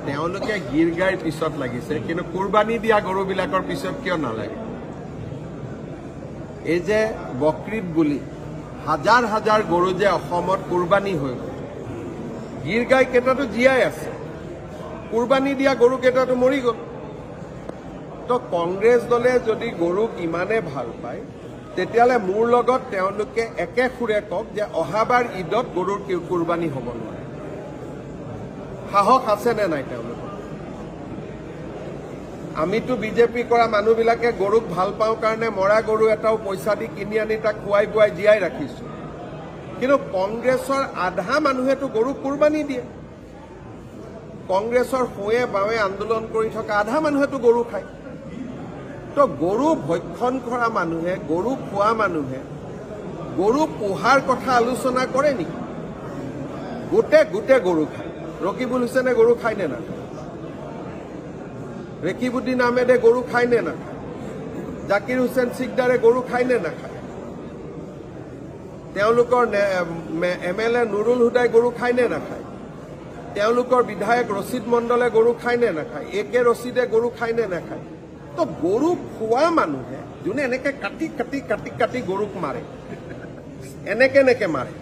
তেওঁলোকে গীৰ গাইৰ পিছত লাগিছে, কিন্তু কুৰবানী দিয়া গৰুবিলাকৰ পিছত কিয় নালাগে? এই যে বকৰীদ বুলি হাজাৰ হাজাৰ গৰু যে অসমত কুৰবানী হৈ গ'ল, গীৰ গাই কেইটাটো জীয়াই আছে, কুৰবানী দিয়া গৰু কেইটাটো মৰি গ'ল। তো কংগ্ৰেছ দলে যদি গৰুক ইমানে ভাল পায়, তেতিয়াহ'লে মোৰ লগত তেওঁলোকে একে সুৰে কওক যে অহাবাৰ ঈদত গৰুৰ কুৰবানী হ'ব নোৱাৰে। সাহস আছে নে নাই তেওঁলোকৰ? আমিতো বিজেপি কৰা মানুহবিলাকে গৰুক ভাল পাওঁ কাৰণে মৰা গৰু এটাও পইচা দি কিনি আনি তাক খুৱাই বুৱাই জীয়াই ৰাখিছোঁ, কিন্তু কংগ্ৰেছৰ আধা মানুহেতো গৰুক কুৰবানী দিয়ে। কংগ্ৰেছৰ সোঁৱে বাৱে আন্দোলন কৰি থকা আধা মানুহেতো গৰু খায়। তো গৰু ভক্ষণ কৰা মানুহে, গৰু খোৱা মানুহে গৰু পোহাৰ কথা আলোচনা কৰে নেকি? গোটে গৰু খায়। ৰকিবুল হুছেইনে গৰু খায় নে নাখায়? ৰেকিবুদ্দিন আহমেদে গৰু খায় নে নাখায়? জাকিৰ হুছেইন চিকদাৰে গৰু খায় নে নাখায়? তেওঁলোকৰ MLA নুৰুল হুদাই গৰু খায় নে নাখায়? তেওঁলোকৰ বিধায়ক ৰচিদ মণ্ডলে গৰু খায় নে নাখায়? AK ৰচিদে গৰু খায় নে নাখায়? তো গৰু খোৱা মানুহে যোনে এনেকে কাটি কাটি কাটি কাটি গৰুক মাৰে, এনেকে মাৰে,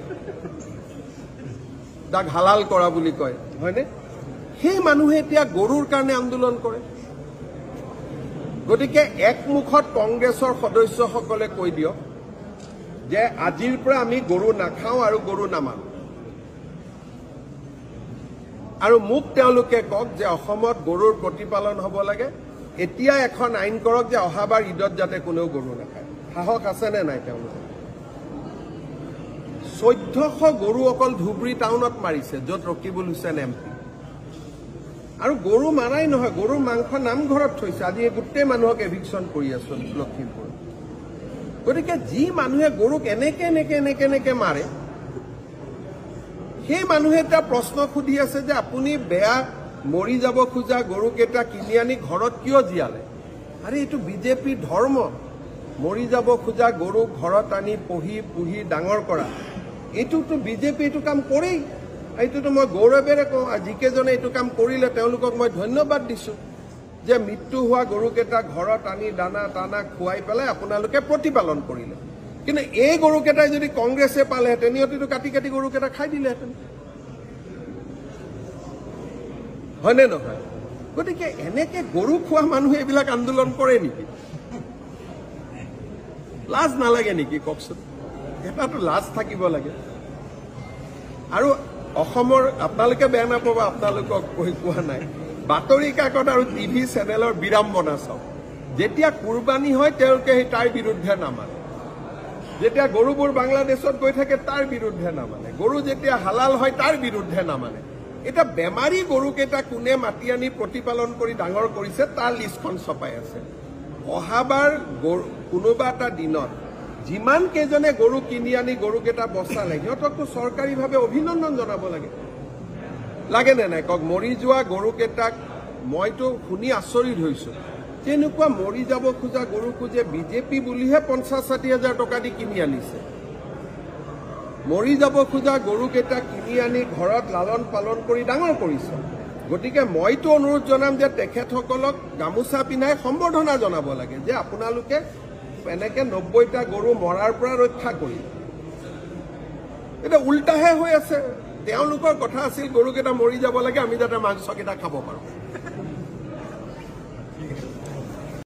তাক হালাল কৰা বুলি কয়, হয়নে? সেই মানুহে এতিয়া গৰুৰ কাৰণে আন্দোলন কৰে। গতিকে একমুখত কংগ্ৰেছৰ সদস্যসকলে কৈ দিয়ক যে আজিৰ পৰা আমি গৰু নাখাওঁ আৰু গৰু নামানো, আৰু মোক তেওঁলোকে কওক যে অসমত গৰুৰ প্ৰতিপালন হ'ব লাগে। এতিয়া এখন আইন কৰক যে অহাবাৰ ঈদত যাতে কোনেও গৰু নাখায়। সাহস আছে নে নাই তেওঁলোকৰ? 1400 গৰু অকল ধুবুৰী টাউনত মাৰিছে, য'ত ৰকিবুল হুছেইন MP। আৰু গৰু মাৰাই নহয়, গৰুৰ মাংস নামঘৰত থৈছে। আজি গোটেই মানুহক এভিকশ্যন কৰি আছো লখিমপুৰ। গতিকে যি মানুহে গৰুক এনেকে মাৰে, সেই মানুহে এটা প্ৰশ্ন সুধি আছে যে আপুনি বেয়া মৰি যাব খোজা গৰুকেইটা কিনি আনি ঘৰত কিয় জীয়ালে? আৰে এইটো বিজেপিৰ ধৰ্ম। মৰি যাব খোজা গৰুক ঘৰত আনি পুহি ডাঙৰ কৰা, এইটোতো বিজেপি এইটো কাম কৰেই। এইটোতো মই গৌৰৱেৰে কওঁ, যিকেইজনে এইটো কাম কৰিলে তেওঁলোকক মই ধন্যবাদ দিছোঁ যে মৃত্যু হোৱা গৰুকেইটা ঘৰত আনি দানা টানা খুৱাই পেলাই আপোনালোকে প্ৰতিপালন কৰিলে। কিন্তু এই গৰুকেইটাই যদি কংগ্ৰেছে পালেহেঁতেন, সিহঁতিতো কাটি কাটি গৰুকেইটা খাই দিলেহেঁতেন, হয়নে নহয়? গতিকে এনেকে গৰু খোৱা মানুহে এইবিলাক আন্দোলন কৰে নেকি? লাজ নালাগে নেকি কওকচোন? এটাতো লাজ থাকিব লাগে। আৰু অসমৰ, আপোনালোকে বেয়া নাপাব, আপোনালোকক কৈ কোৱা নাই, বাতৰি কাকত আৰু TV চেনেলৰ বিড়ম্বনা চাওক। যেতিয়া কুৰবানী হয় তেওঁলোকে সেই তাৰ বিৰুদ্ধে নামানে, যেতিয়া গৰুবোৰ বাংলাদেশত গৈ থাকে তাৰ বিৰুদ্ধে নামানে, গৰু যেতিয়া হালাল হয় তাৰ বিৰুদ্ধে নামানে। এটা বেমাৰী গৰুকেইটা কোনে মাতি আনি প্ৰতিপালন কৰি ডাঙৰ কৰিছে তাৰ লিষ্টখন ছপাই আছে। অহাবাৰ কোনোবা এটা দিনত যিমান কেইজনে গৰু কিনি আনি গৰুকেইটা বচালে সিহঁতকতো চৰকাৰীভাৱে অভিনন্দন জনাব লাগে নে নাই কওক? মৰি যোৱা গৰুকেইটাক মইতো শুনি আচৰিত হৈছোঁ। তেনেকুৱা মৰি যাব খোজা গৰুকো যে বিজেপি বুলিহে 50-60 হাজাৰ টকা দি কিনি আনিছে। মৰি যাব খোজা গৰুকেইটা কিনি আনি ঘৰত লালন পালন কৰি ডাঙৰ কৰিছে। গতিকে মইতো অনুৰোধ জনাম যে তেখেতসকলক গামোচা পিন্ধাই সম্বৰ্ধনা জনাব লাগে যে আপোনালোকে এনেকে 90টা গৰু মৰাৰ পৰা ৰক্ষা কৰিলে। এটা উল্টাহে হৈ আছে। তেওঁলোকৰ কথা আছিল গৰুকেইটা মৰি যাব লাগে, আমি যাতে মাংসকেইটা খাব পাৰোঁ।